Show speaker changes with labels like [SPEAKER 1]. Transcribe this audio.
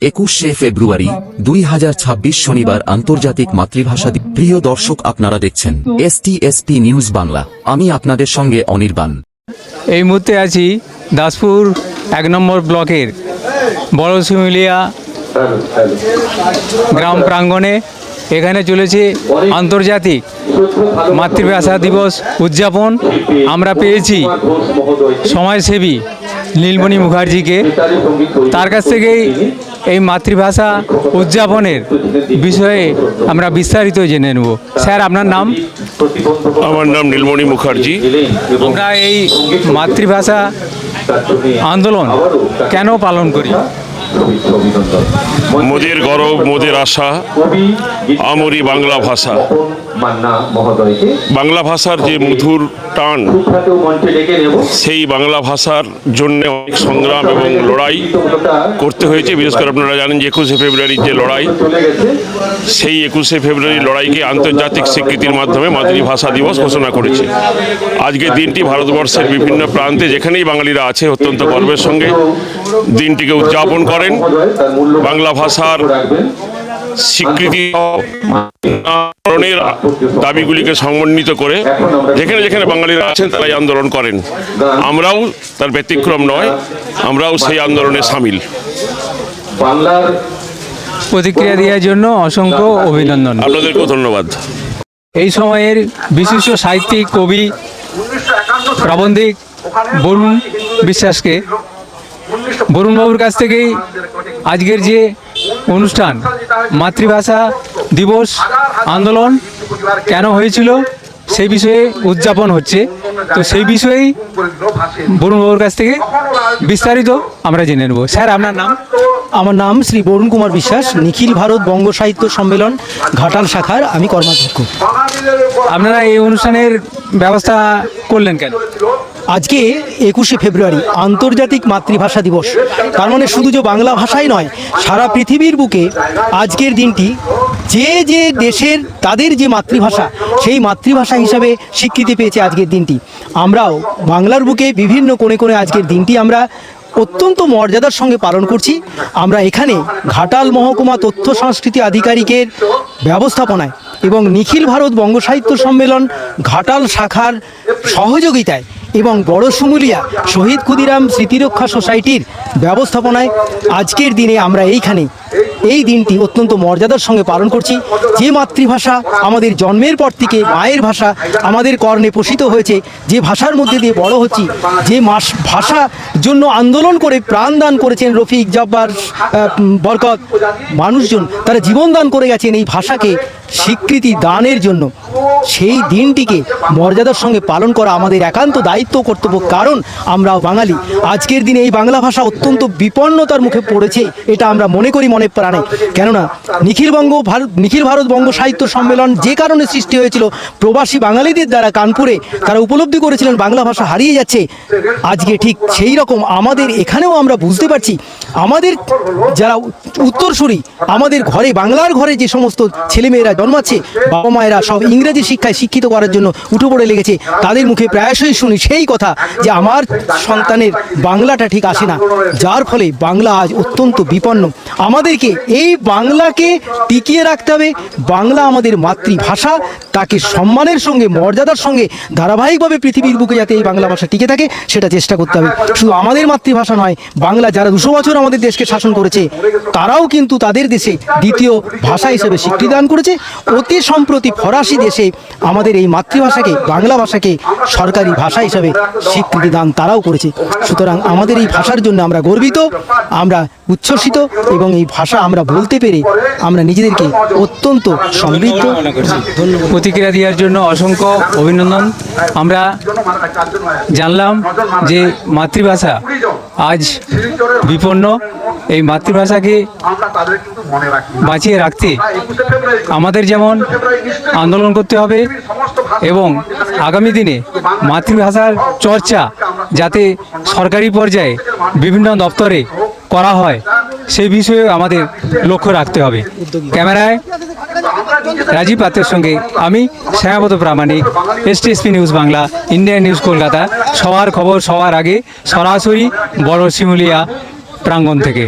[SPEAKER 1] 21শে ফেব্রুয়ারি 2026 শনিবার আন্তর্জাতিক মাতৃভাষা দিবস। প্রিয় দর্শক, আপনারা দেখছেন STSP নিউজ বাংলা। আমি আপনাদের সঙ্গে অনির্বাণ।
[SPEAKER 2] এই মুহূর্তে আছি দাসপুর 1 নম্বর ব্লকের বড় শিমুলিয়া গ্রাম প্রাঙ্গণে। এখানে চলেছে আন্তর্জাতিক মাতৃভাষা দিবস উদযাপন। আমরা পেয়েছি সমাজসেবী নীলমণি মুখার্জিকে। তার কাছ থেকেই এই মাতৃভাষা উদযাপনের বিষয়ে আমরা বিস্তারিত জেনে নেব। স্যার, আপনার নাম?
[SPEAKER 3] আমার নাম নীলমণি মুখার্জি।
[SPEAKER 2] আমরা এই মাতৃভাষা আন্দোলন কেন পালন করি?
[SPEAKER 3] মোদের গৌরব, মোদের আশা, আমরি বাংলা ভাষা। বাংলা ভাষার যে মধুর টান, সেই বাংলা ভাষার জন্য অনেক সংগ্রাম এবং লড়াই করতে হয়েছে। বিশেষ করে আপনারা জানেন যে 21শে ফেব্রুয়ারির যে লড়াই, সেই 21শে ফেব্রুয়ারির লড়াইকে আন্তর্জাতিক স্বীকৃতির মাধ্যমে মাতৃভাষা দিবস ঘোষণা করেছে। আজকের দিনটি ভারতবর্ষের বিভিন্ন প্রান্তে যেখানেই বাঙালিরা আছে অত্যন্ত গর্বের সঙ্গে দিনটিকে উদযাপন করেন। বাংলা ভাষার স্বীকৃতি আন্দোলনের দাবিগুলিকে সমন্বিত করে যেখানে যেখানে বাঙালিরা আছেন তারাই আন্দোলন করেন। আমরাও তার ব্যতিক্রম নয়, আমরাও সেই আন্দোলনে সামিল।
[SPEAKER 2] প্রতিক্রিয়া দেওয়ার জন্য অসংখ্য অভিনন্দন।
[SPEAKER 3] আপনাদেরকেও ধন্যবাদ।
[SPEAKER 2] এই সময়ের বিশিষ্ট সাহিত্যিক, কবি, প্রাবন্ধিক বরুণ বিশ্বাসকে, বরুণবাবুর কাছ থেকেই আজকের যে অনুষ্ঠান মাতৃভাষা দিবস আন্দোলন কেন হয়েছিল সেই বিষয়ে উদযাপন হচ্ছে, তো সেই বিষয়েই বরুণবাবুর কাছ থেকে বিস্তারিত আমরা জেনে নেব। স্যার, আপনার নাম?
[SPEAKER 4] আমার নাম শ্রী বরুণ কুমার বিশ্বাস, নিখিল ভারত বঙ্গ সাহিত্য সম্মেলন ঘাটাল শাখার আমি কর্মাধ্যক্ষ।
[SPEAKER 2] আপনারা এই অনুষ্ঠানের ব্যবস্থা করলেন কেন?
[SPEAKER 4] আজকে 21শে ফেব্রুয়ারি আন্তর্জাতিক মাতৃভাষা দিবস। তার মানে শুধু যে বাংলা ভাষাই নয়, সারা পৃথিবীর বুকে আজকের দিনটি যে যে দেশের তাদের যে মাতৃভাষা, সেই মাতৃভাষা হিসাবে স্বীকৃতি পেয়েছে আজকের দিনটি। আমরাও বাংলার বুকে বিভিন্ন কোণে কোণে আজকের দিনটি আমরা অত্যন্ত মর্যাদার সঙ্গে পালন করছি। আমরা এখানে ঘাটাল মহকুমা তথ্য সংস্কৃতি আধিকারিকের ব্যবস্থাপনায় এবং নিখিল ভারত বঙ্গ সাহিত্য সম্মেলন ঘাটাল শাখার সহযোগিতায় এবং বড় শিমুলিয়া শহীদ ক্ষুদিরাম স্মৃতিরক্ষা সোসাইটির ব্যবস্থাপনায় আজকের দিনে আমরা এই দিনটি অত্যন্ত মর্যাদার সঙ্গে পালন করছি। যে মাতৃভাষা আমাদের জন্মের পর থেকে মায়ের ভাষা আমাদের কর্ণে পোষিত হয়েছে, যে ভাষার মধ্যে দিয়ে বড় হচ্ছি, যে ভাষার জন্য আন্দোলন করে প্রাণদান করেছেন রফিক, জব্বার, বরকত মানুষজন, তারা জীবন দান করে গেছেন এই ভাষাকে স্বীকৃতি দানের জন্য। সেই দিনটিকে মর্যাদার সঙ্গে পালন করা আমাদের একান্ত দায়িত্ব, কর্তব্য। কারণ আমরাও বাঙালি। আজকের দিনে এই বাংলা ভাষা অত্যন্ত বিপন্নতার মুখে পড়েছে, এটা আমরা মনে করি মনে প্রাণে। কেননা নিখিল ভারত বঙ্গ সাহিত্য সম্মেলন যে কারণে সৃষ্টি হয়েছিল, প্রবাসী বাঙালিদের দ্বারা কানপুরে তারা উপলব্ধি করেছিলেন বাংলা ভাষা হারিয়ে যাচ্ছে। আজকে ঠিক সেই রকম আমাদের এখানেও আমরা বুঝতে পারছি, আমাদের যারা উত্তরসূরি, আমাদের ঘরে বাংলার ঘরে যে সমস্ত ছেলেমেয়েরা জন্মাচ্ছে, বাবা মায়েরা সব ইংরেজি শিক্ষায় শিক্ষিত করার জন্য উঠে পড়ে লেগেছে। তাদের মুখে প্রায়শই শুনি সেই কথা যে আমার সন্তানের বাংলাটা ঠিক আসে না, যার ফলে বাংলা আজ অত্যন্ত বিপন্ন। আমাদেরকে এই বাংলাকে টিকিয়ে রাখতে হবে। বাংলা আমাদের মাতৃভাষা, তাকে সম্মানের সঙ্গে মর্যাদার সঙ্গে ধারাবাহিকভাবে পৃথিবীর বুকে যাতে এই বাংলা ভাষা টিকে থাকে সেটা চেষ্টা করতে হবে। শুধু আমাদের মাতৃভাষা নয়, বাংলা যারা 200 বছর আমাদের দেশকে শাসন করেছে তারাও কিন্তু তাদের দেশে দ্বিতীয় ভাষা হিসেবে স্বীকৃতি দান করেছে। অতি সম্প্রতি ফরাসি দেশে আমাদের এই মাতৃভাষাকে, বাংলা ভাষাকে সরকারি ভাষা হিসাবে স্বীকৃতি দান তারাও করেছে। সুতরাং আমাদের এই ভাষার জন্য আমরা গর্বিত, আমরা উচ্ছ্বসিত এবং এই ভাষা আমরা বলতে পেরে আমরা নিজেদেরকে অত্যন্ত সমৃদ্ধ।
[SPEAKER 2] ধন্যবাদ। প্রতিক্রিয়া দেওয়ার জন্য অসংখ্য অভিনন্দন। আমরা জানলাম যে মাতৃভাষা আজ বিপন্ন। এই মাতৃভাষাকে বাঁচিয়ে রাখতে আমাদের যেমন আন্দোলন করতে হবে এবং আগামী দিনে মাতৃভাষার চর্চা যাতে সরকারি পর্যায়ে বিভিন্ন দপ্তরে করা হয় সেই বিষয়ে আমাদের লক্ষ্য রাখতে হবে। ক্যামেরায় রাজীব পাত্রের সঙ্গে আমি শ্যামাপদ প্রামাণিক, STSP news Bangla, Indian news Kolkata. সবার খবর সবার আগে সরাসরি বড় শিমুলিয়া প্রাঙ্গণ থেকে।